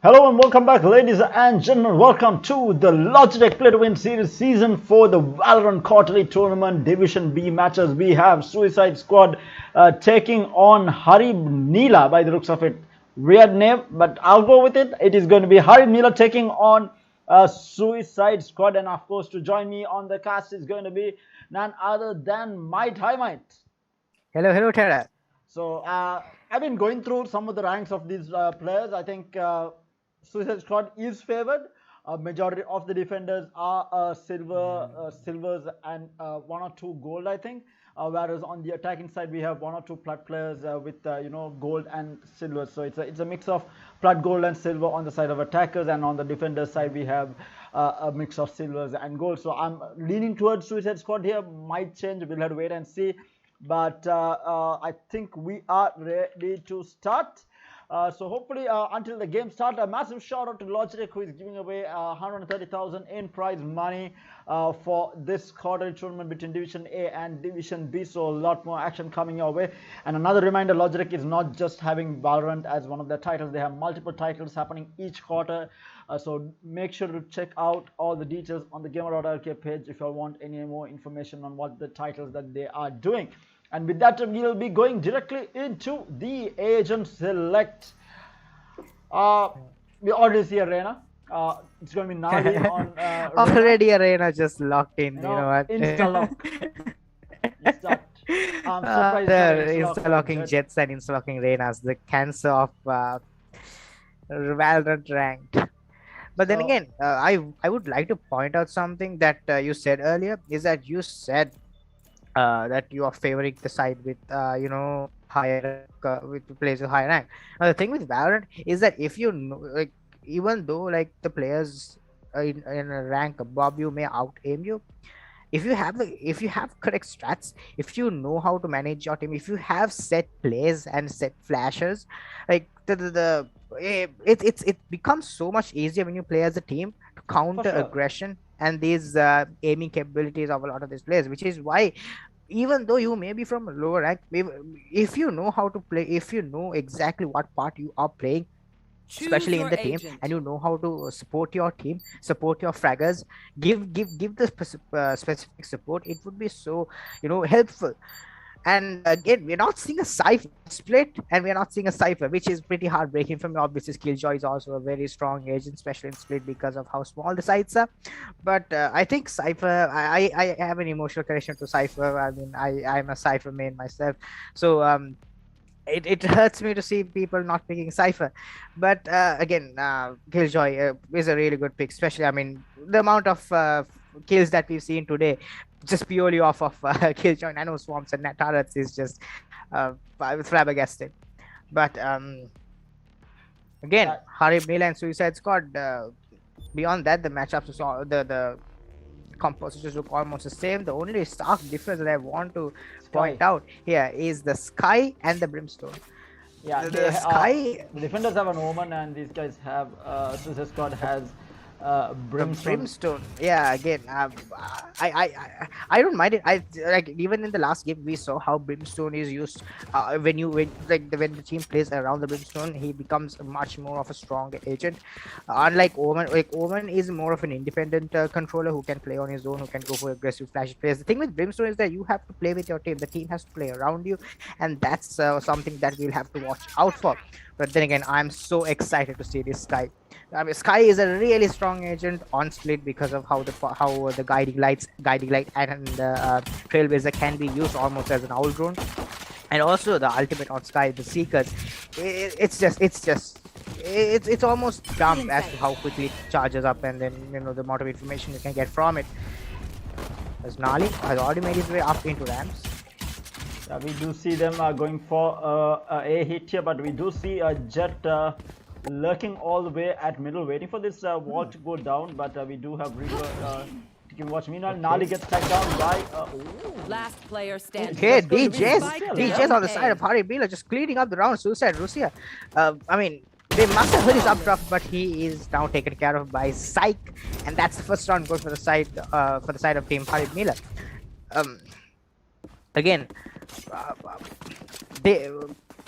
Hello and welcome back, ladies and gentlemen. Welcome to the Logitech Play to Win Series Season 4, the Valorant Quarterly Tournament Division B matches. We have Suicide Squad taking on Harib Nela, by the looks of it. Weird name, but I'll go with it. It is going to be Harib Nela taking on Suicide Squad. And of course, to join me on the cast is going to be none other than Might. Hi, Might. Hello, Tara. So I've been going through some of the ranks of these players. I think Suicide Squad is favored. Majority of the defenders are silvers and one or two gold, I think. Whereas on the attacking side, we have one or two plat players with gold and silver. So it's a mix of plat, gold, and silver on the side of attackers, and on the defenders side, we have a mix of silvers and gold. So I'm leaning towards Suicide Squad here. Might change. We'll have to wait and see. But I think we are ready to start. So hopefully until the game starts, a massive shout out to Logitech, who is giving away 130,000 in prize money for this quarterly tournament between Division A and Division B. So a lot more action coming your way. And another reminder, Logitech is not just having Valorant as one of their titles. They have multiple titles happening each quarter. So make sure to check out all the details on the Gamer.LK page if you want any more information on what the titles that they are doing. And with that, we'll be going directly into the agent select. We already see Arena. It's going to be Nali on already Arena just locked in. You know what? Insta lock. The insta locking Jets and insta locking Renas, the cancer of Valorant ranked. But then again, I would like to point out something that you said earlier. Is that you said that you are favoring the side with higher with players with higher rank. Now the thing with Valorant is that if you know, like, even though like the players in a rank above you may out aim you, if you have correct strats, if you know how to manage your team, if you have set plays and set flashes, like it becomes so much easier when you play as a team to counter aggression and these aiming capabilities of a lot of these players, which is why even though you may be from a lower rank, if you know how to play, if you know exactly what part you are playing, especially in the team, and you know how to support your team, support your fraggers, give the specific support, it would be so helpful. And again, we're not seeing a Cypher split, and we're not seeing a Cypher, which is pretty heartbreaking for me. Obviously, Killjoy is also a very strong agent, especially in split because of how small the sites are. But I think Cypher, I have an emotional connection to Cypher. I mean, I'm a Cypher main myself. So it hurts me to see people not picking Cypher. But again, Killjoy is a really good pick, especially, I mean, the amount of kills that we've seen today, just purely off of Killjoy Nano Swarms and Net Turrets, is just flabbergasted. But again, Harib Nela and Suicide Squad, beyond that, the matchups, the compositions look almost the same. The only stark difference that I want to point out here is the Sky and the Brimstone. Yeah, the Sky. The defenders have an Omen, and these guys have Suicide Squad has Brimstone. Yeah, again, I don't mind it. I like, even in the last game we saw how Brimstone is used. When the team plays around the Brimstone, he becomes much more of a strong agent. Unlike Omen, like Omen is more of an independent controller who can play on his own, who can go for aggressive flash plays. The thing with Brimstone is that you have to play with your team. The team has to play around you, and that's something that we'll have to watch out for. But then again, I'm so excited to see this Sky. I mean, Sky is a really strong agent on split because of how the guiding light and Trailblazer can be used almost as an owl drone, and also the ultimate on Sky, the Seekers. It's almost dumb as to how quickly it charges up, and then the amount of information you can get from it. As Nali has already made his way up into ramps. We do see them going for a hit here, but we do see a Jet lurking all the way at middle, waiting for this wall to go down. But we do have Reaper taking watch. Meanwhile, Nali gets tagged down by last player standing. Okay, DJ's on the side of Harib Nela, just cleaning up the round. Suicide Russia. I mean, they must have heard his updraft, but he is now taken care of by Psych, and that's the first round goal for the side of Team Harib Nela. Again,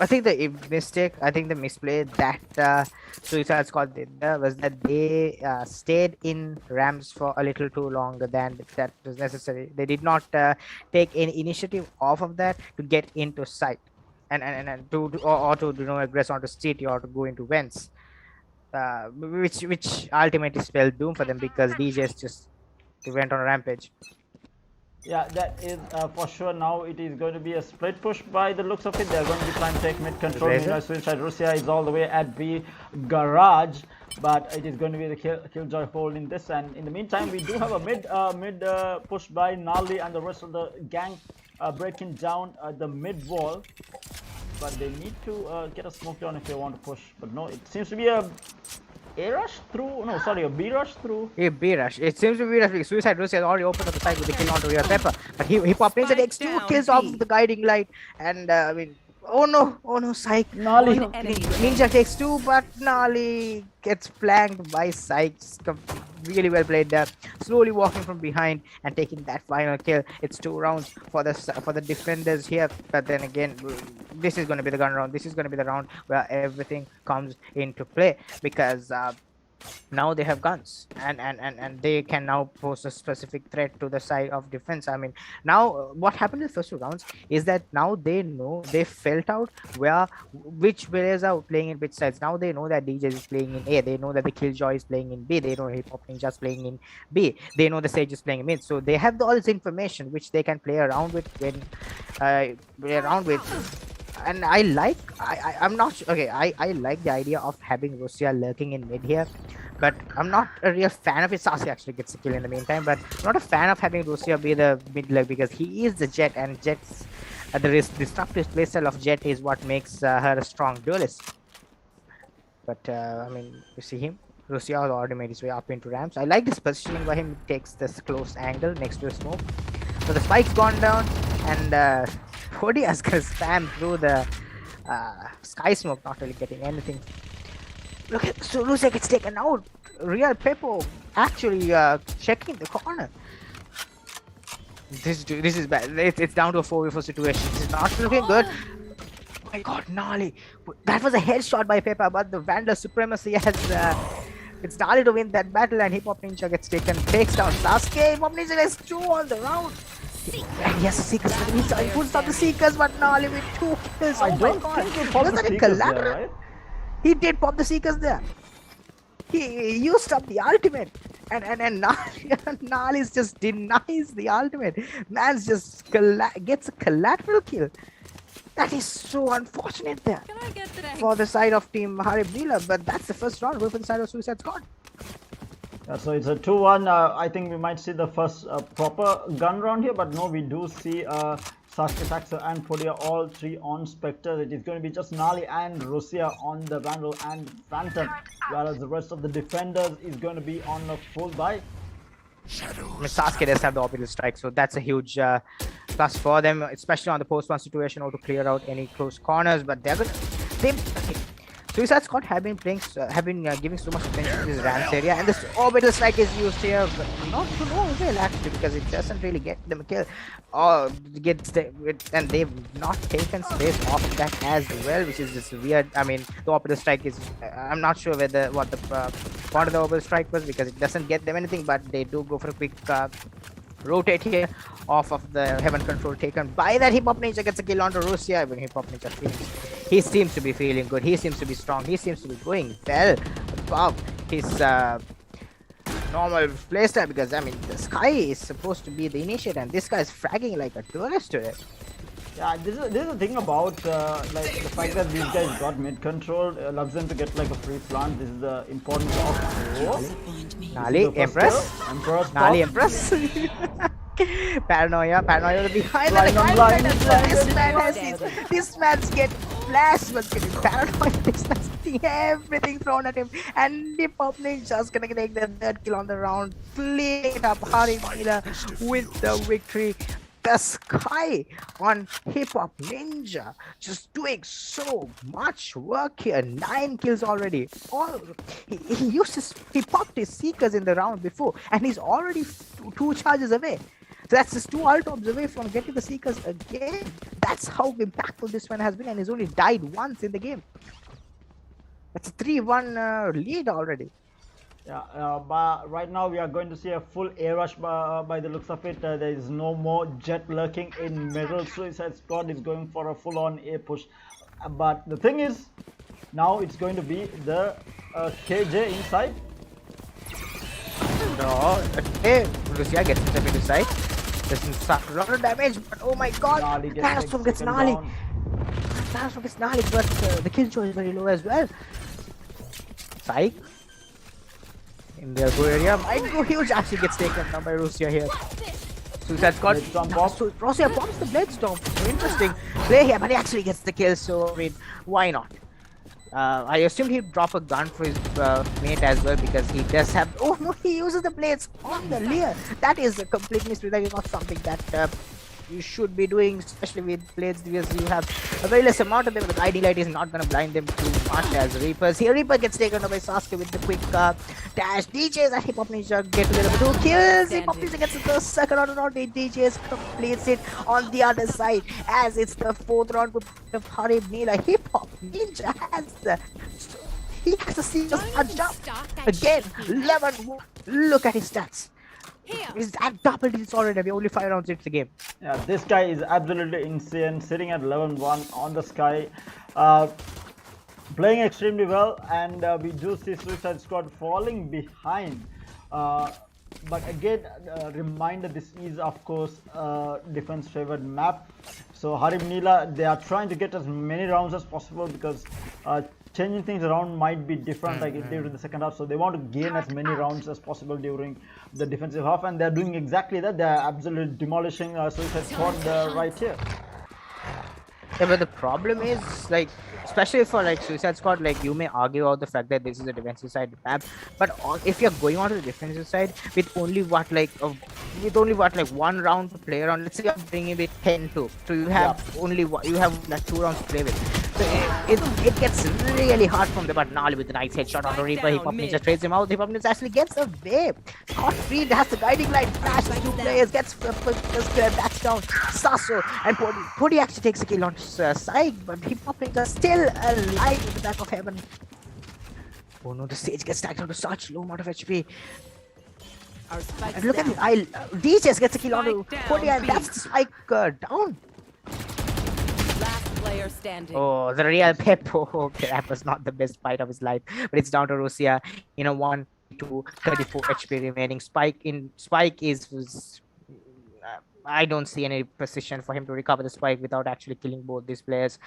I think the misplay that Suicide Squad did there was that they stayed in ramps for a little too longer than that was necessary. They did not take any initiative off of that to get into sight and or to aggress onto city or to go into vents, which ultimately spelled doom for them because DJs just went on a rampage. Yeah, that is for sure. Now it is going to be a split push by the looks of it. They're going to be trying to take mid control. Meanwhile, Suicide Russia is all the way at B garage, but it is going to be the Killjoy holding this. And in the meantime, we do have a mid push by Nali and the rest of the gang breaking down the mid wall. But they need to get a smoke down if they want to push. But no, it seems to be a rush through. No, sorry, a B rush through. A B rush. It seems to be rush because Suicide Russia has already opened up the side with the kill onto Real Pepper. But he popped in, takes 2 kills off of the guiding light. And I mean, oh no, Psych. Nali. Ninja takes 2, but Nali gets flanked by Psych. Really well played there. Slowly walking from behind and taking that final kill. It's 2 rounds for the defenders here. But then again, this is going to be the gun round. This is going to be the round where everything comes into play because now they have guns and they can now pose a specific threat to the side of defense. I mean, now what happened in the first 2 rounds is that now they know, they felt out which players are playing in which sides. Now they know that DJ is playing in A, they know that the Killjoy is playing in B, they know Hip Hop Ninja is playing in B, they know the Sage is playing in mid. So they have all this information which they can play around with and I like I'm not sure. Okay, I like the idea of having Russia lurking in mid here, but I'm not a real fan of it. Sasi actually gets a kill in the meantime, but I'm not a fan of having Russia be the mid leg because he is the Jet, and Jet's the disruptive playstyle of Jet is what makes her a strong duelist. But I mean, you see him. Russia already made his way up into ramps. I like this positioning by him. He takes this close angle next to a smoke. So the spike's gone down, and Podia's gonna spam through the sky smoke, not really getting anything. Look at, so Russia gets taken out. Real Pepo actually checking the corner. This is bad. It's down to a 4v4 situation. It's not looking good. Oh my god, Nali. That was a headshot by Peppa, but the Vandal supremacy has it's Nali to win that battle, and Hip Hop Ninja gets takes down Sasuke. Hip Hop Ninja gets 2 on the round. And yes, Seekers. He puts up the Seekers, but Nali with 2 kills. Oh my god. Was that a collateral? There, right? He did pop the Seekers there. He used up the ultimate. And Nali just denies the ultimate. Man's just gets a collateral kill. That is so unfortunate there for the side of team Harib Nela, but that's the first round for the side of Suicide Squad. So it's a 2-1. I think we might see the first proper gun round here, but no, we do see Sasuke, Saxo and Podia all 3 on Spectre. It is going to be just Nali and Russia on the Vandal and Phantom, whereas the rest of the defenders is going to be on a full buy. I mean, Sasuke does have the orbital strike, so that's a huge plus for them, especially on the post-1 situation, or to clear out any close corners. But they're good. Suicide Squad have been playing, giving so much attention to this ramps area, and this orbital strike is used here, but not to no avail actually, because it doesn't really get them a kill, or and they've not taken space off of that as well, which is just weird. I mean, the orbital strike is, I'm not sure what the part of the orbital strike was, because it doesn't get them anything, but they do go for a quick rotate here off of the heaven control taken by that. Hip Hop Ninja gets a kill onto Russia. When Hip Hop Ninja he seems to be feeling good, he seems to be strong, he seems to be going well above his normal playstyle, because I mean the Sky is supposed to be the initiator and this guy is fragging like a tourist today. Yeah, this is the thing about like the fact that these guys got mid control allows them to get like a free plant. This is the importance of Nali Empress. Nali Empress. Paranoia behind this man's get flash, but getting paranoid. This man's getting everything thrown at him, and Hip Hop Ninja's gonna take the 3rd kill on the round, clean it up. Harib Nela with the victory. The Sky on Hip Hop Ninja just doing so much work here. 9 kills already. He popped his Seekers in the round before, and he's already 2 charges away. So that's just 2 ult away from getting the Seekers again. That's how impactful this one has been, and he's only died once in the game. That's a 3-1 lead already. Yeah, but right now we are going to see a full air rush by the looks of it. There is no more jet lurking in middle. Suicide Squad is going for a full-on air push. But the thing is, now it's going to be the KJ inside. No, okay, Lucia gets himself into sight. Doesn't suck a lot of damage, but oh my god, Thanos gets gnarly. Thanos gets gnarly, but the kill show is very low as well. Psych. In their go area, might go huge. Actually gets taken down by Russia here. Suicide Squad. Russia bombs the Bloodstorm. Interesting play here, but he actually gets the kill, so I mean, why not? I assumed he'd drop a gun for his mate as well because he does have. Oh no, he uses the blades on the Lear. That is a complete mystery. That is not something that you should be doing, especially with blades, because you have a very less amount of them. The guiding light is not going to blind them too much as Reapers. Here, Reaper gets taken away by Sasuke with the quick dash. DJs and Hip Hop Ninja get together with 2 kills. Hip Hop Ninja gets the second round round. DJs completes it on the other side as it's the 4th round of Harib Nela. Hip Hop Ninja has the. He has to see just a jump again. 11. Look at his stats. He's at double digits already. We only 5 rounds into the game. Yeah, this guy is absolutely insane. Sitting at 11-1 on the sky, playing extremely well, and we do see Suicide Squad falling behind. But again, reminder: this is of course defense-favored map. So Harib Nela, they are trying to get as many rounds as possible because changing things around might be different like it did in the second half, so they want to gain as many rounds as possible during the defensive half, and they're doing exactly that. They're absolutely demolishing Suicide Squad right here. Yeah, but the problem is, like, especially for like Suicide Squad, like you may argue about the fact that this is a defensive side map, but if you're going on to the defensive side with only what like 1 round to play around, let's say you're bringing it 10-2, so you have only you have like 2 rounds to play with. So it gets really hard from there. But Nali with a nice headshot on the Reaper. Hip Hop Ninja trades him out. Hip Hop Ninja actually gets away. Scott Free has the guiding light. Flashes 2 players. Gets first player backs down. Sasso and Podi actually takes a kill on side, but Hip Hop Ninja still alive in the back of heaven. Oh no, the stage gets stacked onto such low amount of HP. And look at it. DJs gets a kill onto Podi, and that's the spike down. Player standing. Oh, the real Peppo. Okay, that was not the best fight of his life, but it's down to Russia. 1 to 34 HP remaining. Spike is. I don't see any position for him to recover the spike without actually killing both these players.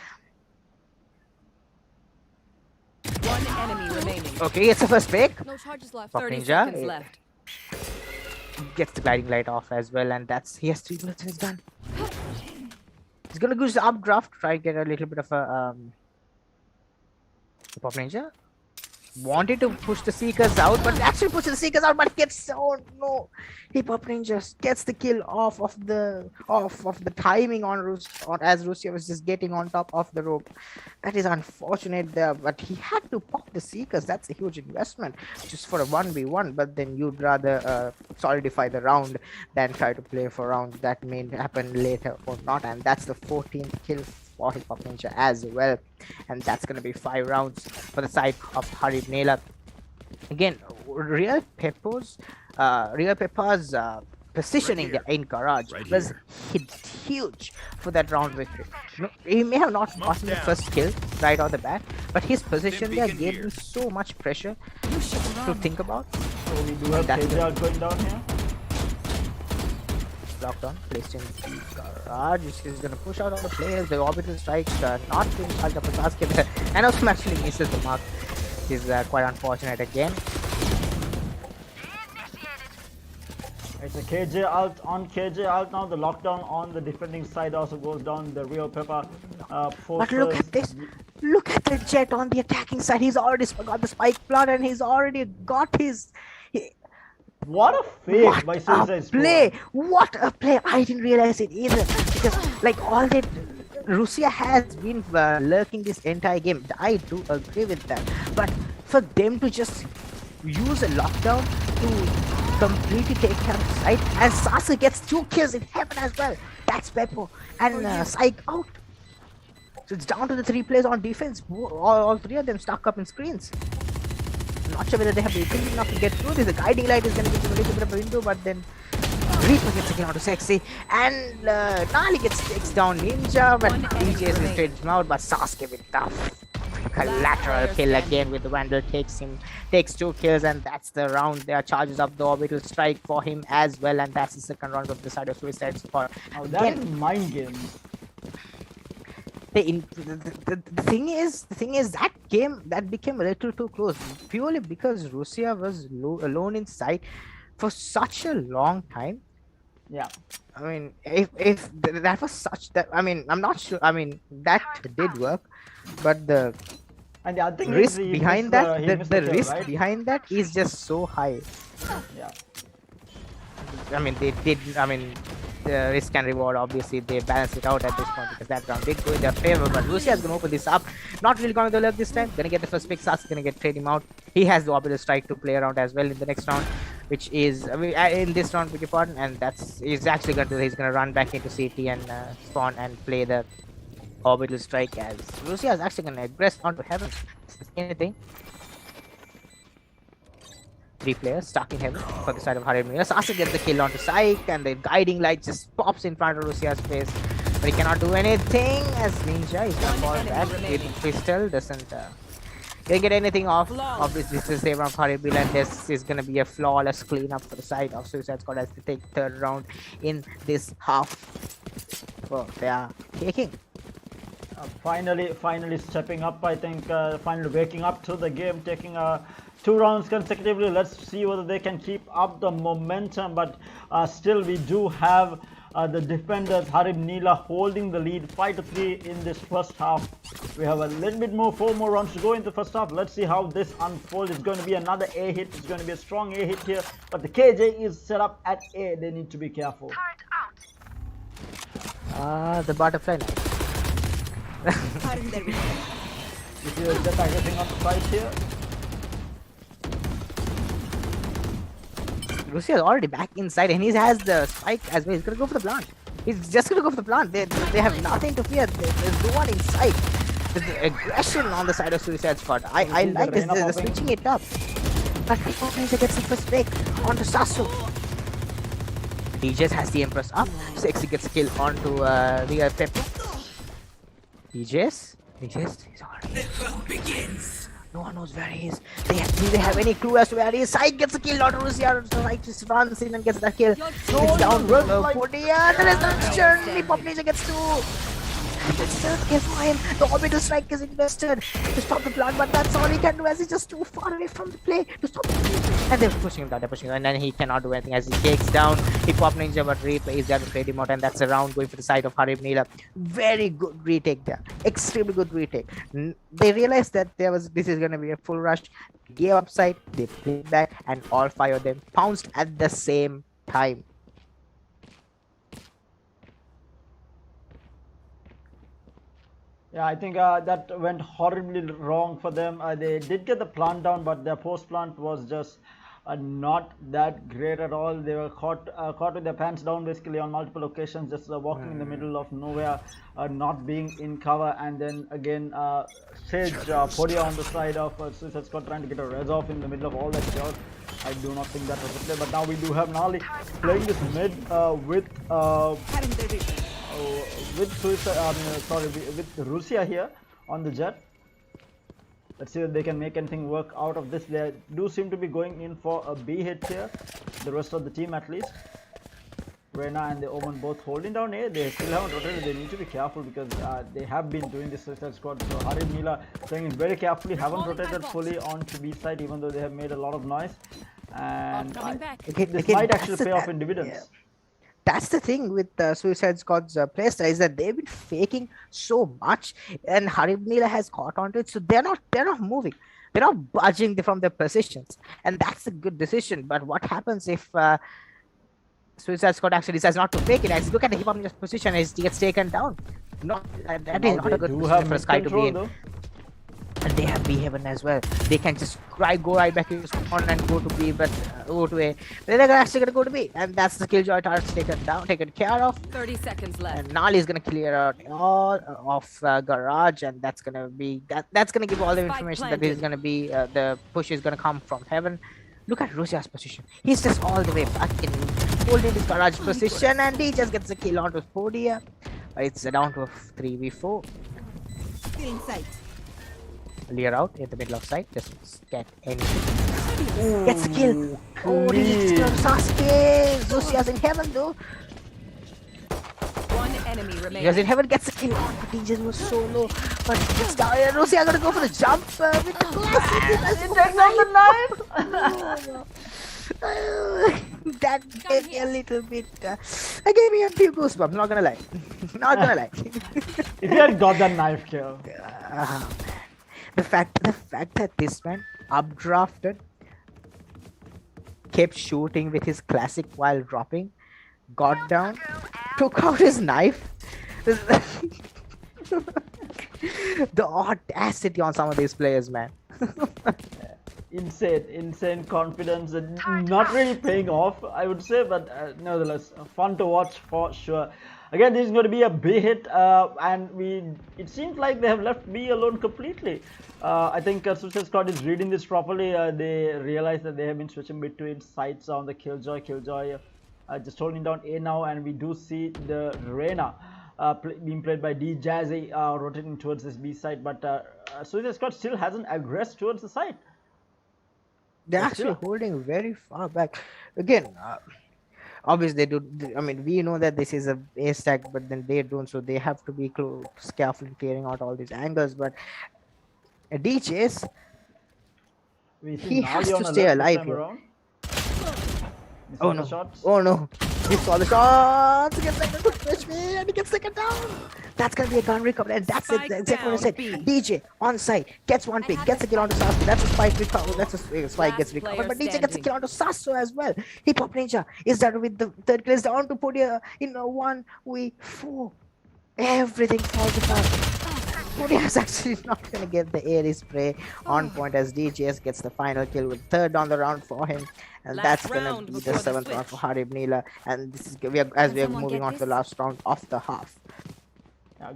1 enemy remaining. Okay, it's the first pick. No charges left. Pop 30 Ninja seconds left. Gets the guiding light off as well, and he has 3 bullets in his gun. He's gonna use the updraft to try and get a little bit of a Pop Ninja. Wanted to push the Seekers out, but actually pushes the Seekers out, but gets no. Hip Hop Ninja gets the kill off of the timing on as Russia was just getting on top of the rope. That is unfortunate there, but he had to pop the Seekers. That's a huge investment just for a 1v1, but then you'd rather solidify the round than try to play for rounds that may happen later or not, and that's the 14th kill for Hip Hop Ninja as well, and that's gonna be 5 rounds for the side of Harib Nela. Again, Real Peppa's positioning in garage was huge for that round victory. He may have not gotten the first kill right off the bat, but his position there gave him so much pressure to think about. So we do have KJ going down here. Lockdown placed in the garage, which is gonna push out all the players. The orbital strikes not being charged up with Sasuke, and also actually misses the mark. Is quite unfortunate again. It's a KJ ult on KJ ult now. The lockdown on the defending side also goes down. The real Peppa but look at this. Look at the Jet on the attacking side. He's already got the spike plant, and he's already got his. What a fake by Suicide Squad. What a play! I didn't realize it either, because like all that Russia has been lurking this entire game. I do agree with that, but for them to just use a lockdown to completely taken out of sight, and Sasa gets 2 kills in heaven as well. That's Beppo and Psych out. So it's down to the 3 players on defense. All 3 of them stuck up in screens. Not sure whether they have the ability enough to get through this. The guiding light is going to give them a little bit of a window, but then Reaper gets taken out to Sexy, and Nali takes down Ninja, but DJ is straight him out, but Sasuke with the collateral kill again with the Vandal takes 2 kills, and that's the round. There charges up the orbital strike for him as well, and that's the second round of the side of Suicide Squad. Oh, that is mind games. The thing is that game that became a little too close purely because Russia was alone in sight for such a long time. Yeah, I mean, if that was such that, I mean, I'm not sure. I mean, that did work, but the risk behind that, the risk behind that is just so high. Yeah. I mean, they did. I mean, the risk and reward, obviously they balance it out at this point because that round did go in their favor, but Lucia is gonna open this up. Not really going to the left this time. Gonna get the first pick. Sas gonna trade him out. He has the orbital strike to play around as well in the next round, which is in this round, beg your pardon, and he's actually gonna run back into CT and spawn and play the orbital strike as Lucia is actually gonna aggress onto heaven. Anything. 3 players stuck in heaven for the side of Harib Nela. Sasa gets the kill onto Psych, and the guiding light just pops in front of Lucia's face, but he cannot do anything as Ninja is gonna fall back. Pistol doesn't get anything off. Obviously, this is the save round for Harib Nela, and this is gonna be a flawless cleanup for the side of Suicide Squad as they take 3rd round in this half. Well, they are taking. Finally stepping up, I think, finally waking up to the game, taking 2 rounds consecutively. Let's see whether they can keep up the momentum, but still we do have the defenders Harib Nela holding the lead 5-3 in this first half. We have a little bit more, 4 more rounds to go in the first half. Let's see how this unfolds. It's going to be another A hit. It's going to be a strong A hit here, but the KJ is set up at A. They need to be careful. The butterfly knife. This is just aggressing on the side here. Lucia is already back inside, and he has the spike as well. He's gonna go for the plant. He's just gonna go for the plant. They have nothing to fear. There's no one inside. There's the aggression on the side of Suicide Squad. I like this. They're switching it up. But before Ninja gets the first pick onto Sasu. DJs has the Empress up. Sexy gets a kill onto the Pepper. DJs, he's already. The hunt begins. No one knows where he is. Do they have any clue as to where he is? Psych gets a kill on Russia. Psych just runs in and gets that kill. It's down to Podia. There is the journey. Pop Ninja gets 2. And it's still case for him. The orbital strike is invested to stop the plant, but that's all he can do as he's just too far away from the play to stop the play. And they're pushing him down, and then he cannot do anything as he takes down. He Pop Ninja, but Replay is there to trade him out, and that's a round going for the side of Harib Nela. Very good retake there. Extremely good retake. They realized that this is going to be a full rush. Gave up side, they played back, and all 5 of them pounced at the same time. Yeah, I think that went horribly wrong for them. They did get the plant down, but their post plant was just not that great at all. They were caught with their pants down basically on multiple occasions, just walking in the middle of nowhere, not being in cover, and then again Sage Podia on the side of Suicide Squad trying to get a res off in the middle of all that chaos. I do not think that was a play, but now we do have Nali playing this mid with Russia here on the jet. Let's see if they can make anything work out of this. They do seem to be going in for a B hit here, the rest of the team at least. Reyna and the Omen both holding down A. They still haven't rotated. They need to be careful because they have been doing this Suicide Squad. So Harib Nela playing it very carefully, haven't rotated fully onto B side even though they have made a lot of noise. And this might actually pay off in dividends. Yeah. That's the thing with Suicide Squad's playstyle is that they've been faking so much, and Harib Nela has caught onto it, so they're not moving, they're not budging from their positions, and that's a good decision. But what happens if Suicide Squad actually decides not to fake it? As look at the hip hop position as he gets taken down. That is not a good position for Sky to be in. And they have B heaven as well. They can just go right back to spawn and go to B, but go to A. But they're actually gonna go to B, and that's the killjoy targets taken care of. 30 seconds left. And Nali is gonna clear out all of garage, and that's gonna be that's gonna give all the information that this is gonna be the push is gonna come from heaven. Look at Rusia's position. He's just all the way back in holding his garage position, and he just gets a kill onto Podia. It's down to a 3v4. Still in sight. Clear out in the middle of sight. Just get anything. Gets a kill. Oh, he's going to Sasuke. Rusia's in heaven though. One enemy Because remaining. in heaven gets a kill. Oh, but DJ was so low. But it's down. And Rusia gonna go for the jump with the classic. It takes out the knife. That gave me a little bit. That gave me a few goosebumps. Not gonna lie. Not gonna lie. If he had got that knife kill. The fact that this man updrafted, kept shooting with his classic while dropping, got down, took out his knife. The audacity on some of these players, man. Insane confidence and not really paying off, I would say, but nevertheless fun to watch for sure. Again, this is going to be a B hit, and it seems like they have left B alone completely. I think Suicide Squad is reading this properly. They realize that they have been switching between sights on the Killjoy just holding down A now, and we do see the Reyna being played by D Jazzy rotating towards this B side, but Suicide Squad still hasn't aggressed towards the side. They're actually holding very far back. Again, obviously they do. I mean, we know that this is a A stack, but then they don't, so they have to be careful in clearing out all these angles. But DJs, he has to stay alive here. Oh no! Oh no! He saw the shots. He gets second push me, and he gets second down. That's gonna be a gun recovery, and that's it. Exactly what I said. DJ on site gets one pick, gets a kill onto Sasu. That's a spike recover. That's a spike gets recovered, but DJ gets a kill onto Sasu as well. Hip Hop Ninja is that with the third kill is down to Podia in a 1v4. Everything falls apart. Podia is actually not gonna get the airy spray on point as DJS gets the final kill with third on the round for him, and that's gonna be the 7th round for Harib Nela. And this is we are moving on to the last round of the half.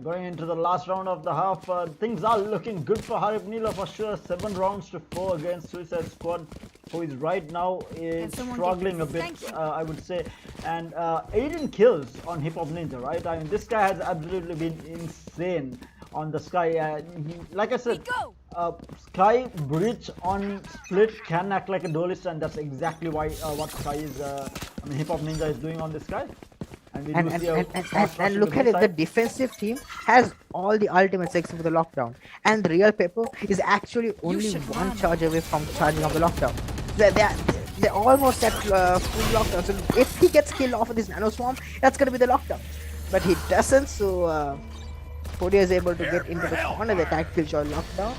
Going into the last round of the half, things are looking good for Harib Nela for sure. 7 rounds to 4 against Suicide Squad, who is right now struggling a bit, I would say. And 18 kills on Hip Hop Ninja, right? I mean, this guy has absolutely been insane on the Sky. Like I said, Sky Breach on Split can act like a duelist, and that's exactly why what Sky is, Hip Hop Ninja is doing on this guy. And look at it, the defensive team has all the ultimates except for the lockdown, and the Real Pepper is actually only one charge away from charging off the lockdown. They're almost at full lockdown, so if he gets killed off of this nano swarm, that's gonna be the lockdown, but he doesn't. So Podia is able to get into the corner, the attack Killjoy lockdown.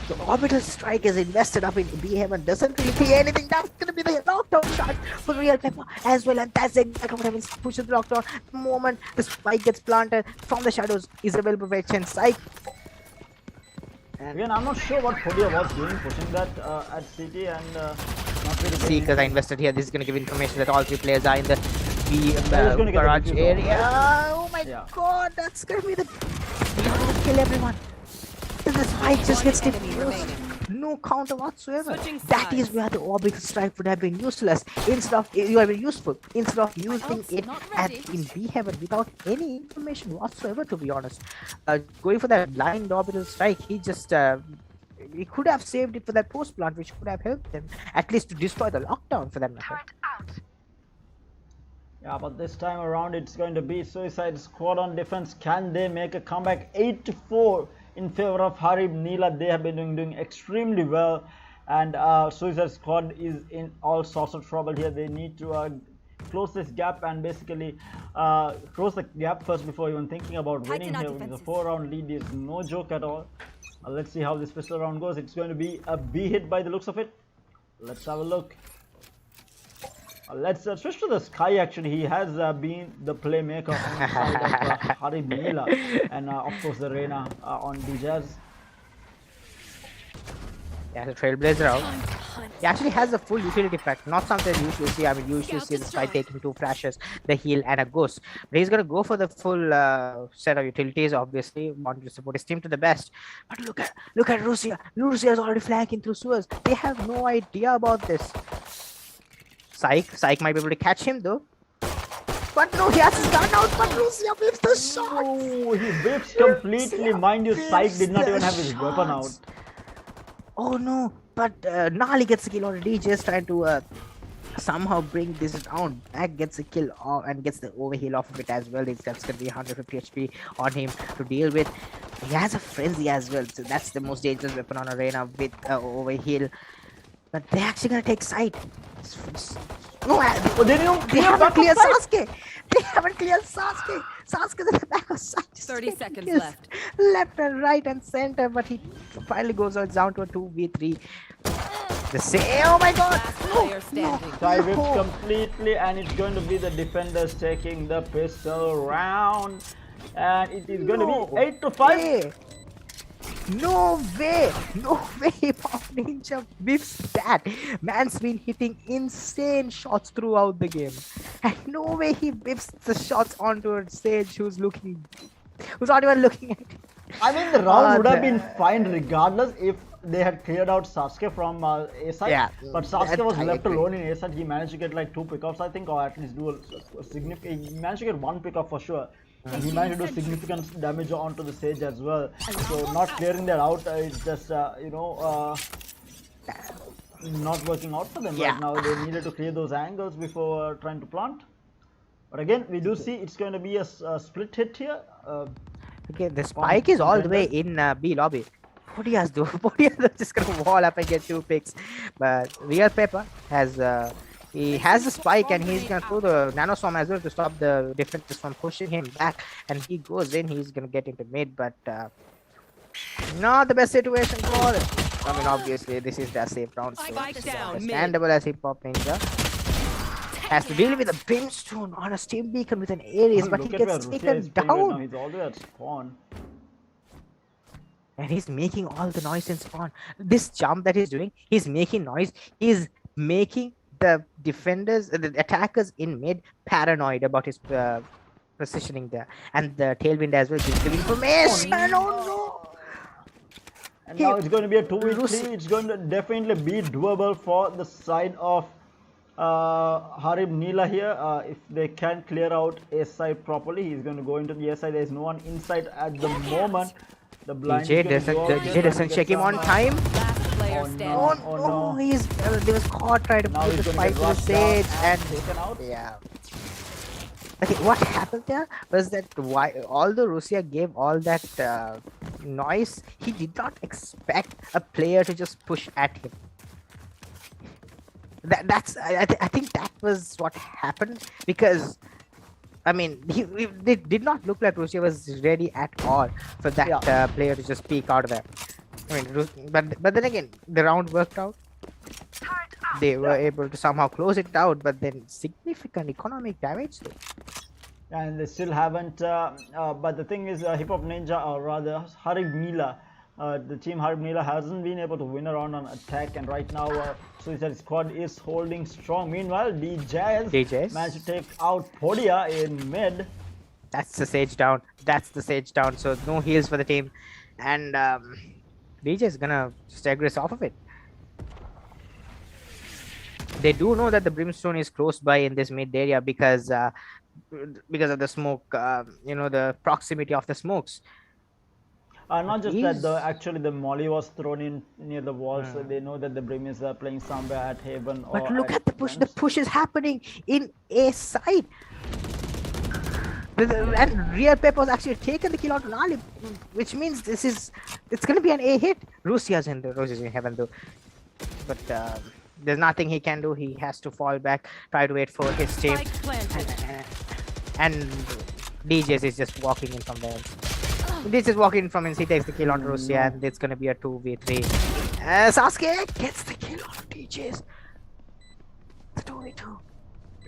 The orbital strike is invested up in B Heaven, doesn't really pay anything. That's gonna be the lockdown shot for Real Pepper as well, and that's exactly what happens. Pushes the lockdown. The moment the spike gets planted from the shadows is available for Chen Psych. Again, I'm not sure what Podia was doing, pushing that at CT and not really. See, because I invested here, this is gonna give information that all 3 players are in the B garage area. Oh my god, that's gonna be the kill everyone. The spike just gets diffused. No counter whatsoever. That is where the orbital strike would have been useless. Instead of useful. Instead of using it in B Heaven without any information whatsoever, to be honest. Going for that blind orbital strike, he just he could have saved it for that post plant, which could have helped him at least to destroy the lockdown for that matter. Yeah, but this time around it's going to be Suicide Squad on defense. Can they make a comeback? 8-4 in favor of Harib Nela. They have been doing extremely well, and Suicide Squad is in all sorts of trouble here. They need to close this gap and basically close the gap first before even thinking about winning here. With the 4-round lead is no joke at all. Let's see how this pistol round goes. It's going to be a B hit by the looks of it. Let's have a look. Let's switch to the Sky. Actually, he has been the playmaker on the side of Harib Nela, and of course the Reyna on D-Jazz. He has a Trailblazer out. He actually has a full utility pack, not something you usually see. I mean, you usually see this guy taking 2 flashes, the heal, and a ghost. But he's gonna go for the full set of utilities. Obviously, wanting to support his team to the best. But look at Russia. Russia is already flanking through sewers. They have no idea about this. Psych might be able to catch him though. But no, he has his gun out. But Russia whips the shot. Oh, he whips completely. Mind you, Psych did not even have his weapon out. Oh no, but Nali gets a kill already, just trying to somehow bring this down. Back gets a kill and gets the overheal off of it as well. That's going to be 150 HP on him to deal with. He has a frenzy as well, so that's the most dangerous weapon on Arena with overheal. But they're actually going to take side. No, they haven't cleared Sasuke. They haven't cleared Sasuke. Sasuke's in the back of side. 30 seconds left. Left and right and center, but he finally goes down to a 2v3. The same. Oh my god! Player standing. Side whips completely, and it's going to be the defenders taking the pistol round. And it is going to be 8 to 5. No way! Pop Ninja whiffs that. Man's been hitting insane shots throughout the game. And no way he whiffs the shots onto a Sage who's not even looking at it. I mean, the round would have been fine regardless if they had cleared out Sasuke from A side. Yeah, but Sasuke was I left agree. alone in A side. He managed to get like 2 pickups, I think, or at least do a significant. He managed to get 1 pickup for sure. And he managed to do significant damage onto the Sage as well. So not clearing that out is just not working out for them right now. They needed to clear those angles before trying to plant. But again, we do see it's going to be a split hit here. Okay, the spike is all the way in B lobby. Podia's just gonna wall up and get 2 picks. But Real Pepper has he has the spike and he's gonna throw the nanostorm as well to stop the defenders from pushing him back. And he goes in, he's gonna get into mid, but not the best situation for it. I mean, obviously this is their safe round, so Spike it's down, understandable as Hip Hop Ninja has to deal with a brimstone on a steam beacon with an Ares, but he gets taken down. He's already at spawn. And he's making all the noise in spawn. This jump that he's doing, he's making noise. He's making the defenders, the attackers in mid paranoid about his positioning there. And the tailwind as well gives the information. Oh no! And now it's going to be a 2v3. It's going to definitely be doable for the side of Harib Nela here. If they can't clear out A side properly, he's going to go into the A side. There's no one inside at the moment. The blind DJ doesn't check him on time. Last player standing. Oh no, he was caught trying to put the spike to the Sage and taken out. Yeah. Okay, what happened there was that although Russia gave all that noise, he did not expect a player to just push at him. I think that was what happened, because I mean it did not look like Russia was ready at all for that player to just peek out of there. I mean, but then again, the round worked out. They were able to somehow close it out, but then significant economic damage though. And they still haven't. But the thing is, Hip Hop Ninja, or rather Harib Nela, the team Harib Nela hasn't been able to win a round on attack, and right now Suicide Squad is holding strong. Meanwhile, DJs managed to take out Podia in mid. That's the Sage down. So no heals for the team, and DJ is gonna just aggress off of it. They do know that the brimstone is close by in this mid area because of the smoke, the proximity of the smokes. Not just that, actually the molly was thrown in near the wall, so they know that the brim is playing somewhere at Haven. But look at the push. The push is happening in A side. And Real Pepper's actually taken the kill out on Ali, which means it's going to be an A hit. Rusia's in Heaven though. But there's nothing he can do. He has to fall back, try to wait for his team. And DJs is just walking in from there. This is walking from inside, he takes the kill on Russia, and it's gonna be a 2v3. Sasuke gets the kill on DJs. The 2v2.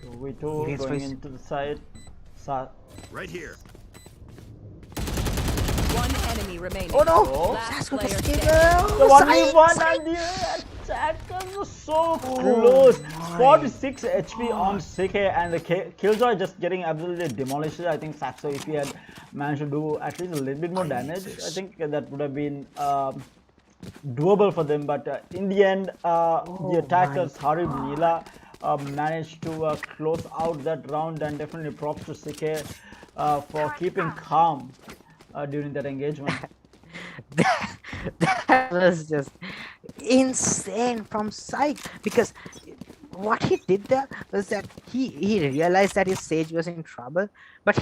2v2 going into the side. Right here. One enemy remaining. Oh no! Last Sasko player gets standing. killed. The 1v1 Side. and the attackers were so close. 46 HP on CK and the Killjoy just getting absolutely demolished. I think Saxo, if he had managed to do at least a little bit more damage, I think that would have been doable for them. But in the end, the attackers, Harib Nela, managed to close out that round, and definitely props to CK for keeping calm during that engagement. That was just insane from Psych, because what he did there was that he realized that his Sage was in trouble, but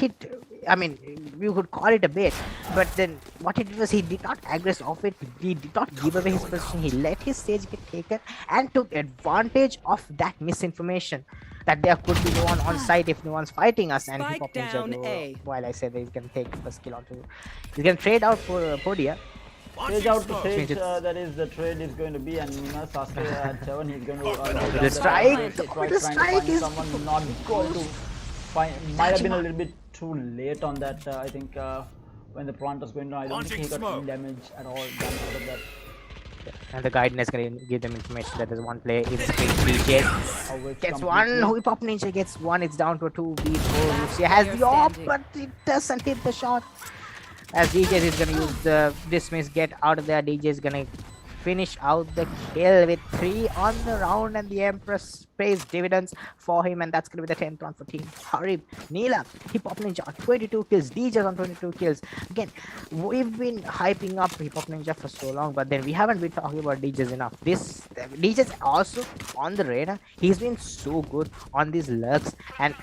I mean, you could call it a bait, but then what he did was he did not aggress off it, he did not give away his position, he let his Sage get taken and took advantage of that misinformation that there could be no one on site if no one's fighting us, and Spike down A. while I said that he's gonna take the first kill onto, he's gonna trade out for Podia. Sage out to Sage, that is the trade is going to be, and Sasuke at 7, he's going to the strike, trying to find someone, not going to find, might have been a little bit too late on that, I think, when the plant was going down. I don't think he got any damage at all done out of that. And the guidance is going to give them information that there's one player in screen. DJ gets one, Hip Hop Ninja gets one, it's down to a 2v4. Lucia has the op, but it doesn't hit the shot. As DJ is going to use the dismiss, get out of there. DJ is going to finish out the kill with 3 on the round, and the Empress pays dividends for him, and that's going to be the 10th round for Team Harib Nela. Hip Hop Ninja on 22 kills, DJ on 22 kills. Again, we've been hyping up Hip Hop Ninja for so long, but then we haven't been talking about DJs enough. DJ's also on the radar. He's been so good on these lurks and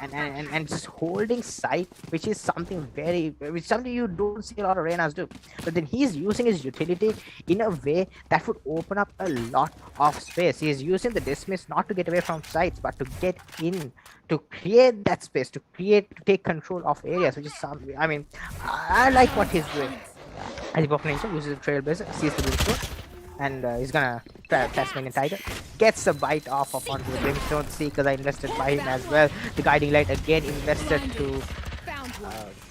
just holding sight, which is something you don't see a lot of Renas do. But then he's using his utility in a way that would open up a lot of space. He's using the dismiss not to get away from sites, but to get in, to create that space, to take control of areas, which is something, I mean, I like what he's doing. Hip Hop Ninja uses the Trailblazer, sees the Brimstone, and he's gonna try Tasmanian Tiger. Gets a bite off of onto the Brimstone. Seekers are invested by him as well. The Guiding Light again invested to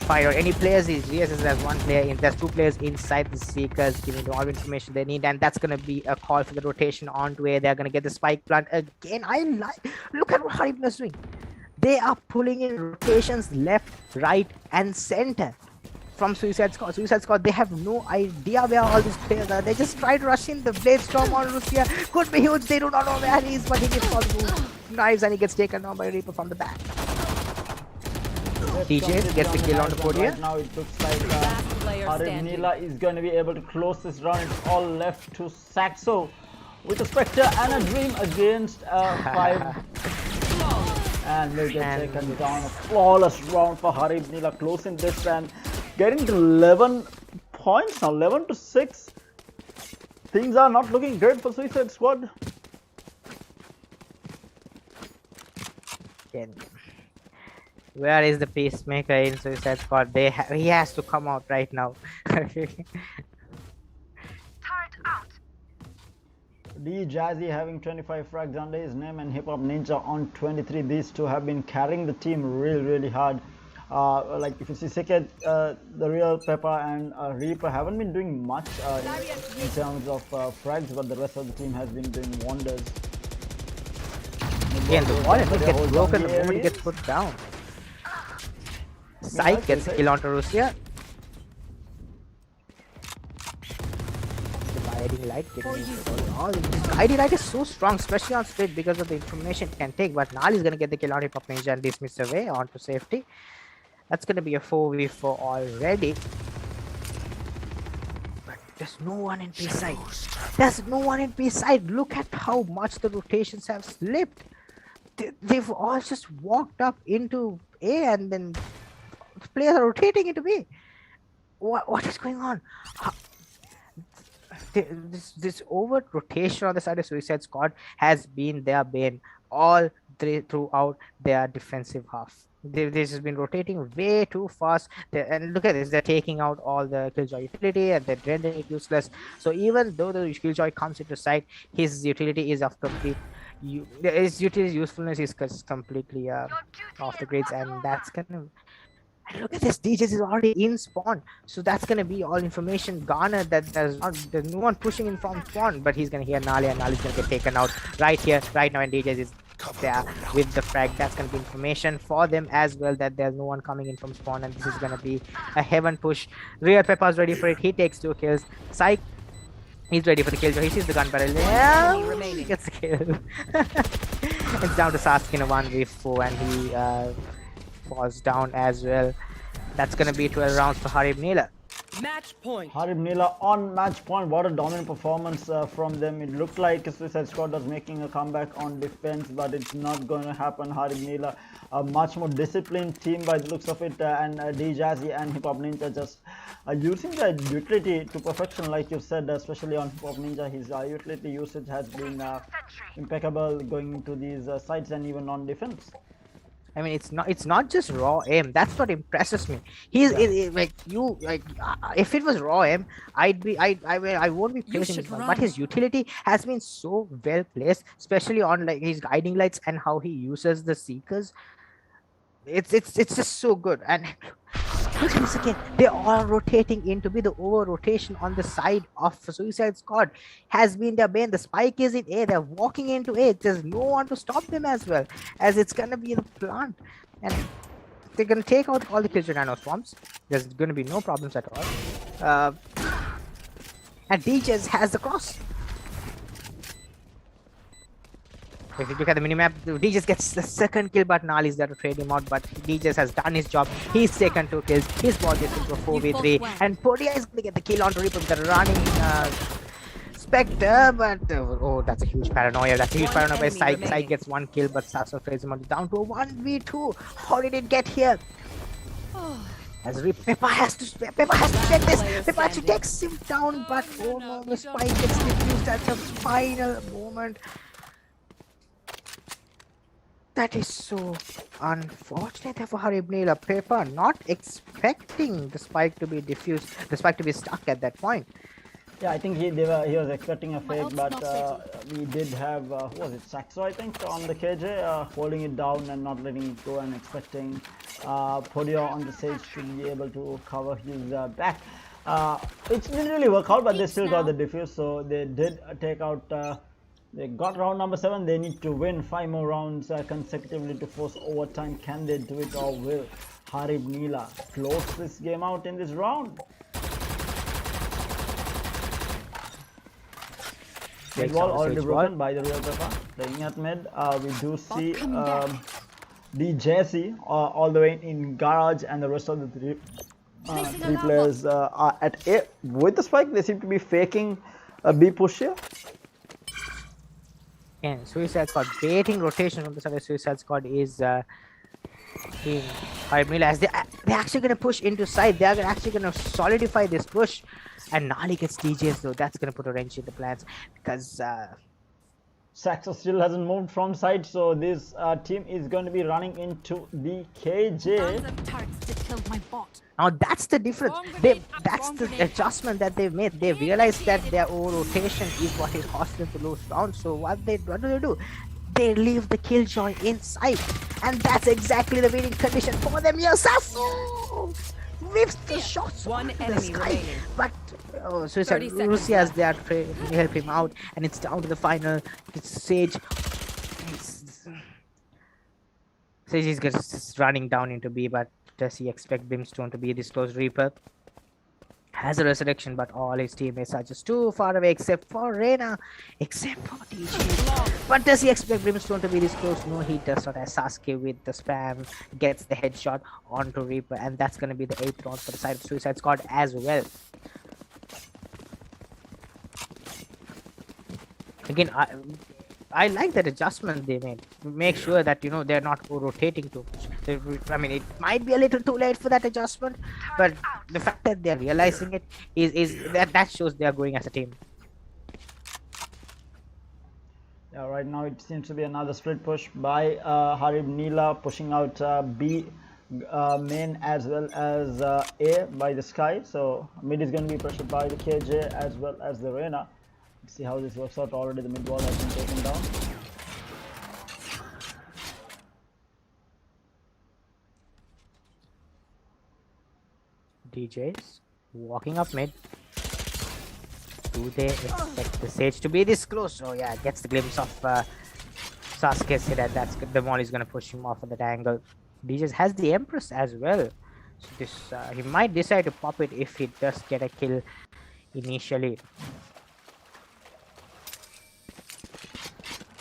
fire any players. He realizes there's one player in, there's 2 players inside the Seekers, giving all information they need, and that's gonna be a call for the rotation onto A. They're gonna get the spike plant again. Look at what Harib is doing. They are pulling in rotations left, right, and center from Suicide Squad. Suicide Squad, they have no idea where all these players are. They just try to rush in. The Blade Storm on Lucia could be huge. They do not know where he is, but he gets all the knives and he gets taken down by Reaper from the back. DJ gets the kill on the Podia. Right now it looks like Harib Nela is going to be able to close this round. It's all left to Saxo with a Spectre and a Dream against 5. And will get taken down. A flawless round for Harib Nela, closing this and getting to 11 points now, 11 to 6. Things are not looking good for Suicide Squad. Where is the Peacemaker in Suicide Squad? He has to come out right now. D Jazzy having 25 frags under his name, and Hip Hop Ninja on 23. These two have been carrying the team really hard. Like if you see second, the real Pepper and Reaper haven't been doing much in terms of frags, but the rest of the team has been doing wonders. Again, the wall gets broken the moment he gets put down. Psych gets a kill onto Russia. The Guiding Light Guiding Light is so strong, especially on split, because of the information it can take. But Nali is going to get the kill on Hip Hop Ninja and dismiss away onto safety. That's going to be a 4v4 already. But there's no one in B side. There's no one in B side. Look at how much the rotations have slipped. They've all just walked up into A, and then the players are rotating into B. What is going on? This overt rotation on the side of Suicide Squad has been their bane all throughout their defensive half. This has been rotating way too fast. And look at this, they're taking out all the Killjoy utility and they're rendering it useless. So even though the Killjoy comes into sight, his utility is of complete his utility usefulness is completely off the grids, and that's gonna And look at this, DJs is already in spawn. So that's gonna be all information garnered that there's no one pushing in from spawn, but he's gonna hear Nali, and Nali's gonna get taken out right here, right now, and DJs is there with the frag. That's gonna be information for them as well, that there's no one coming in from spawn, and this is gonna be a heaven push. Real Pepper's ready for it. He takes 2 kills. Psych, he's ready for the kill. He sees the gun barrel. Yeah, he gets the kill. It's down to Sasuke in a 1v4, and he falls down as well. That's gonna be 12 rounds for Harib Nela. Match point. Harib Nela on match point. What a dominant performance from them. It looked like Suicide Squad was making a comeback on defense, but it's not going to happen. Harib Nela, a much more disciplined team by the looks of it, and D-Jazzy and Hip Hop Ninja just using their utility to perfection, like you said, especially on Hip Hop Ninja. His utility usage has been impeccable going into these sites and even on defense. I mean, it's not just raw aim. That's what impresses me. He's if it was raw aim, I won't be praising him, but his utility has been so well placed, especially on like his guiding lights and how he uses the seekers. It's just so good. And look at this again. They're all rotating in to be the over rotation on the side of Suicide Squad has been their bane. The spike is in A. They're walking into A. There's no one to stop them as well, as it's gonna be the plant, and they're gonna take out all the kills with nano swarms. There's gonna be no problems at all. And DJs has the cross. If you look at the minimap, DJs gets the second kill, but Nali's there to trade him out. But DJs has done his job. He's taken 2 kills. His ball gets into a 4v3. And Podia is going to get the kill onto Reaper with the running Spectre. But oh, that's a huge paranoia. That's a huge paranoia by Psych. Psych gets 1 kill, but Sasso trades him on down to a 1v2. How did it get here? As Peppa has to check this. Peppa actually takes him down, but oh no, the spike gets defused at the final moment. That is so unfortunate for Harib Nela. Peppa not expecting the spike to be diffused, the spike to be stuck at that point. Yeah, I think he was expecting a fake, but we did have who was it, Saxo, I think, on the KJ, holding it down and not letting it go, and expecting Podio on the stage to be able to cover his back. It didn't really work out, but they still got the defuse, so they did take out. They got round number 7. They need to win 5 more rounds consecutively to force overtime. Can they do it, or will Harib Nela close this game out in this round? Mid wall already broken by the real Peppa. Playing at mid. We do see the JC all the way in garage, and the rest of the three players are at A with the spike. They seem to be faking a B push here. And Suicide Squad baiting rotation from the side of Suicide Squad is in Harib Nela, as they're actually going to push into side. They're actually going to solidify this push, and Nali gets DJs though. That's going to put a wrench in the plans, because Saxo still hasn't moved from side, so this team is going to be running into the KJ. Now that's the difference. That's the adjustment that they've made. They realized that their over rotation is what is causing them to lose rounds. So what do they do? They leave the killjoy inside, and that's exactly the winning condition for them. Yes, whips the shots One into enemy the sky, remaining. but Suicide Russia's there to help him out, and it's down to the final. It's Sage. Sage is just running down into B, but does he expect Brimstone to be this close? Reaper has a resurrection, but all his teammates are just too far away, except for Reina, except for DJ. But does he expect Brimstone to be this close? No, he does not, as Sasuke with the spam gets the headshot onto Reaper, and that's going to be the 8th round for the side of Suicide Squad as well. Again, I like that adjustment they made. Make sure that, you know, they're not rotating too much. I mean, it might be a little too late for that adjustment, but the fact that they're realizing it is that shows they are going as a team. Yeah, right now it seems to be another split push by Harib Nela, pushing out B main as well as A by the Sky. So mid is going to be pressured by the KJ as well as the Reina. Let's see how this works out. Already the mid wall has been taken down. DJs walking up mid. Do they expect the Sage to be this close? Oh yeah, gets the glimpse of Sasuke's hit, and that's the Molly is gonna push him off at that angle. DJs has the Empress as well, so this he might decide to pop it if he does get a kill initially.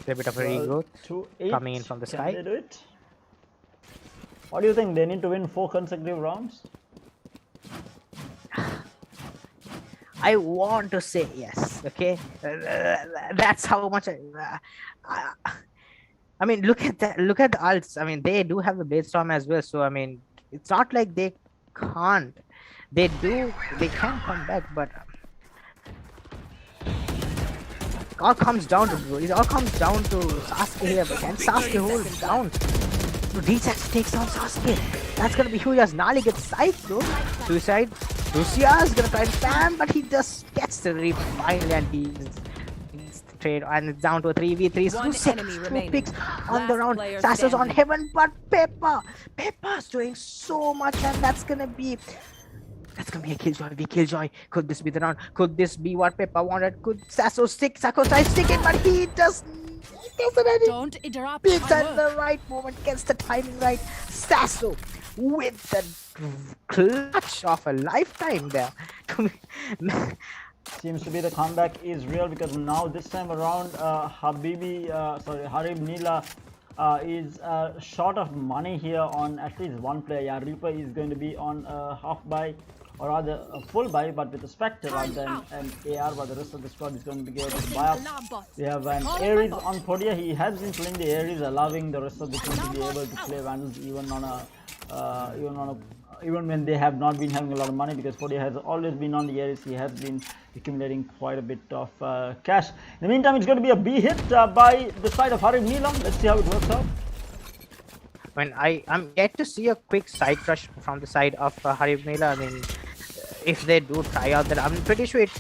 A bit of a regrowth coming in from the sky. They do it? What do you think? They need to win 4 consecutive rounds? I want to say yes. Okay, that's how much I mean, look at that. Look at the ults. I mean, they do have the Blade Storm as well. So I mean, it's not like they can't. They do. They can come back, but it all comes down to Sasuke here. But can Sasuke hold it down? Reach takes down Sasuke. That's gonna be huge as Nali gets psyched though. Suicide. Lucia's gonna try and spam, but he just gets the rip finally, and he's the trade, and it's down to a 3v3. Two picks on the round. Sasso's on heaven, but Peppa's doing so much, and that's gonna be a killjoy. Could this be the round? Could this be what Peppa wanted? Could Sasso stick? Sasso tries to stick it, but he doesn't. Don't interrupt. Picks at the right moment, gets the timing right. Sasso with the clutch of a lifetime there. Seems to be the comeback is real, because now this time around Harib Nela is short of money here on at least one player. Yeah, Reaper is going to be on half buy, or rather a full buy, but with a Spectre rather than an AR, but the rest of the squad is going to be able to buy up. We have an Ares on Podia. He has been playing the Ares, allowing the rest of the team to be able to play Vandals even when they have not been having a lot of money, because Podia has always been on the Ares. He has been accumulating quite a bit of cash. In the meantime, it's going to be a B hit by the side of Harib Nela. Let's see how it works out. When I'm yet to see a quick side crush from the side of Harib Nela. I mean, if they do try out that, I'm pretty sure it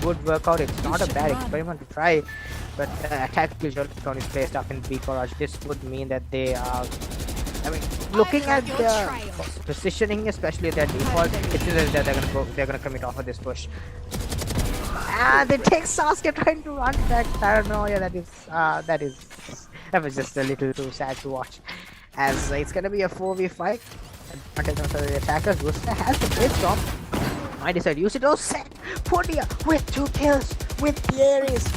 would work out. It's not a bad experiment to try, but attack skill count is placed up in B Courage. This would mean that they are. I mean, looking at their positioning, especially their default, it seems that they're gonna commit off of this push. And they take Sasuke trying to run back. Paranoia. That was just a little too sad to watch. As it's gonna be a 4v5. Advantage of the attackers. Rusta has the Blade Storm. Might decide to use it. Oh, set! Podia with 2 kills with the Ares.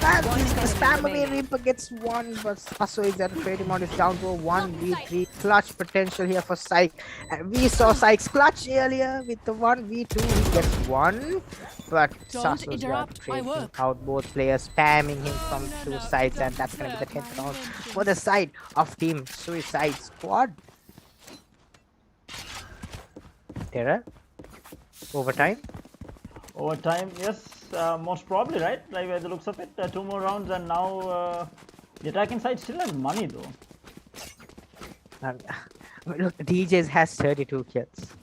The spam away Reaper gets 1, but Sasso is at a trade amount. Is down to a 1v3 clutch potential here for Syke. And we saw Syke's clutch earlier with the 1v2. He gets 1, but Sasso's got trading out both players, spamming him from 2 sides, and that's gonna be the 10th round for the side of Team Suicide Squad. Terra, overtime, yes, most probably, right? Like by the looks of it, 2 more rounds, and now the attacking side still has money though. Look, DJs has 32 kills.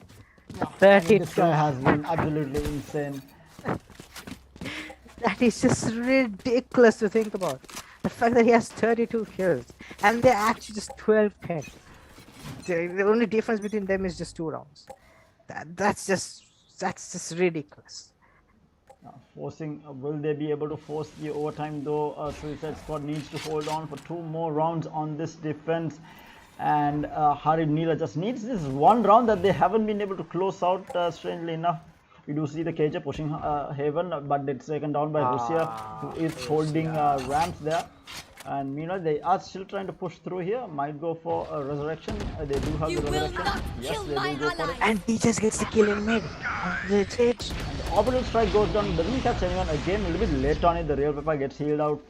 Yeah, 32. This guy has been absolutely insane. That is just ridiculous to think about. The fact that he has 32 kills, and they're actually just 12-10. The only difference between them is just 2 rounds. That's just ridiculous. Will they be able to force the overtime though? Suicide Squad needs to hold on for 2 more rounds on this defense, and Harib Nela just needs this 1 round that they haven't been able to close out. Strangely enough, we do see the KJ pushing Haven, but it's taken down by Russia, who is holding ramps there. And meanwhile, they are still trying to push through here. Might go for a resurrection. They do have the resurrection. Yes, they do go for it. And he just gets the kill in mid. And the orbital strike goes down. Doesn't catch anyone. Again, a little bit late on it. The real Peppa gets healed up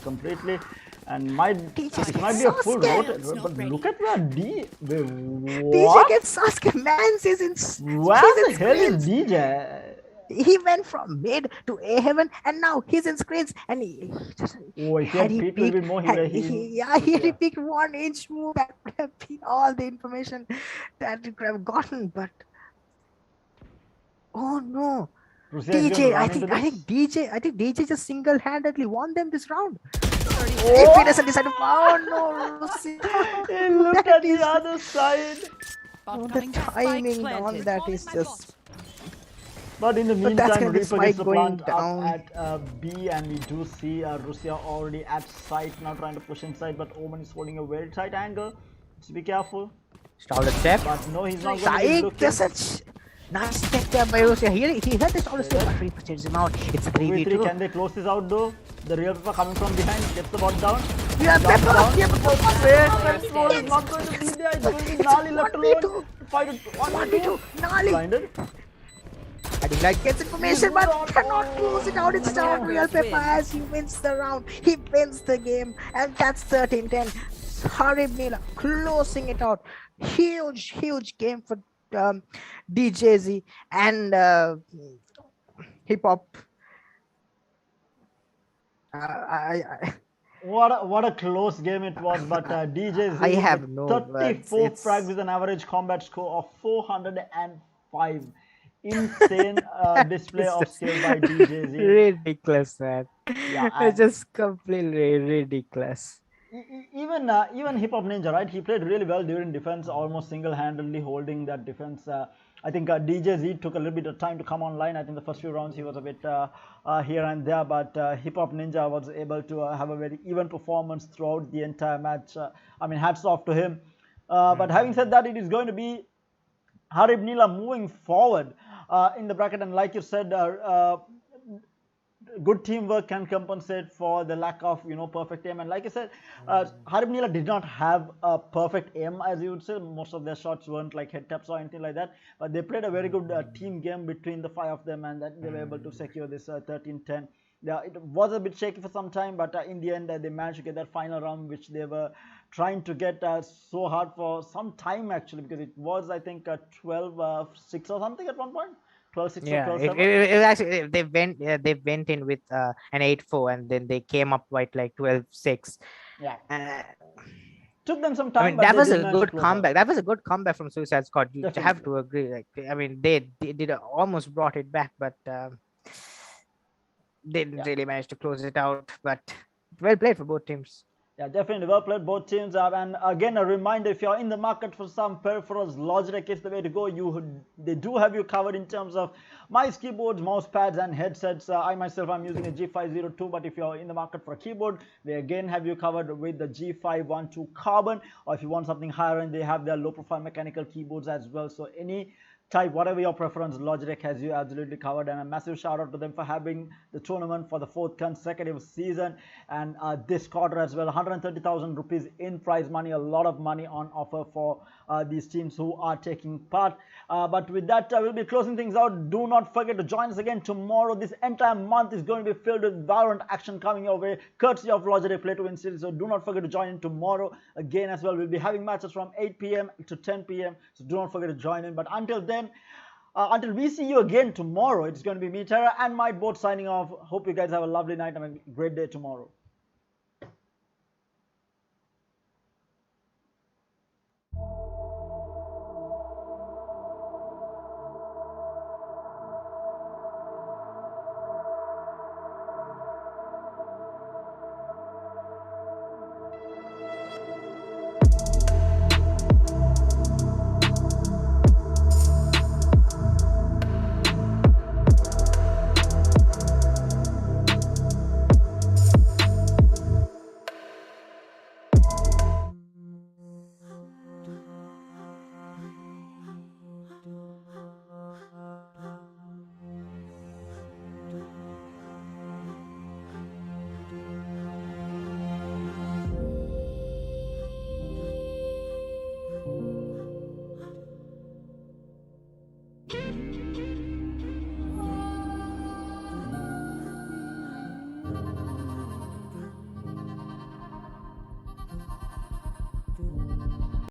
completely. And it might be a full rotate. But look at where DJ gets Sasuke. Man, he's in. Where the hell is DJ? He went from mid to A heaven, and now he's in screens. And he just had he picked more, he picked 1-inch move. That would have been all the information that he could have gotten. But oh no, DJ! I think DJ just single-handedly won them this round. If he doesn't decide to, oh no, Hey, look at the other side. Bot The coming back. timing Spike on planted. that is just. But in the But that's meantime, gonna be Reaper Spike gets the going plant down. up at B, and we do see Russia already at sight, now trying to push inside, but Omen is holding a very tight angle. So be careful. Stall the step. But no, he's not going to be Psych! looking. Just such nice step there by Russia. He had the stall the step, but Reaper chases him out. It's a 3v3, 3v2. can they close this out though? The real Pepper coming from behind, gets the bot down. Yeah, Drops Pepper! down. Yeah, Control is not going to be there, it's going to be Nali left alone. Fight it, 1v2. Nali! Blinded. I think like gets information, but cannot close it out. It's down. Real Pepper as he wins the round. He wins the game, and that's 13-10. Harib Nela closing it out. Huge game for DJZ and Hip Hop. What a close game it was, but DJZ I have with no 34 words. frags with an average combat score of 405. Insane display of skill by DJZ. Ridiculous, man. Yeah, It's just completely ridiculous. Even Hip Hop Ninja, right? He played really well during defense, almost single-handedly holding that defense. I think DJZ took a little bit of time to come online. I think the first few rounds he was a bit here and there, but Hip Hop Ninja was able to have a very even performance throughout the entire match. I mean, hats off to him. But having said that, it is going to be Harib Nela moving forward in the bracket, and like you said, good teamwork can compensate for the lack of perfect aim. And like I said, Harib Nela did not have a perfect aim, as you would say. Most of their shots weren't like head taps or anything like that, but they played a very good team game between the five of them, and that they were able to secure this 13-10. Yeah, it was a bit shaky for some time, but in the end they managed to get that final round, which they were trying to get so hard for some time actually, because it was, I think, 12-6 or something at one point. 12-6 Yeah, or 12-7. it actually they went in with an 8-4, and then they came up with like 12-6. Yeah, took them some time. I mean, but that they was did a manage to good close comeback. out. That was a good comeback from Suicide Squad. You have Definitely. to agree. Like, I mean, they did almost brought it back, but they didn't really manage to close it out. But well played for both teams. Yeah, definitely well played, both teams. And again, a reminder: if you're in the market for some peripherals, Logitech is the way to go. They do have you covered in terms of mice, keyboards, mouse pads, and headsets. I myself, I'm using a G502, but if you're in the market for a keyboard, they again have you covered with the G512 Carbon. Or if you want something higher end, they have their low-profile mechanical keyboards as well. So any type, whatever your preference, Logitech has you absolutely covered. And a massive shout out to them for having the tournament for the 4th consecutive season, and this quarter as well. 130,000 rupees in prize money, a lot of money on offer for these teams who are taking part. But with that, we'll be closing things out. Do not forget to join us again tomorrow. This entire month is going to be filled with Valorant action coming your way, courtesy of Logitech Play to Win Series. So do not forget to join in tomorrow again as well. We'll be having matches from 8 p.m. to 10 p.m. So do not forget to join in. But until then, until we see you again tomorrow, it's going to be me, Tara, and Might both signing off. Hope you guys have a lovely night and a great day tomorrow.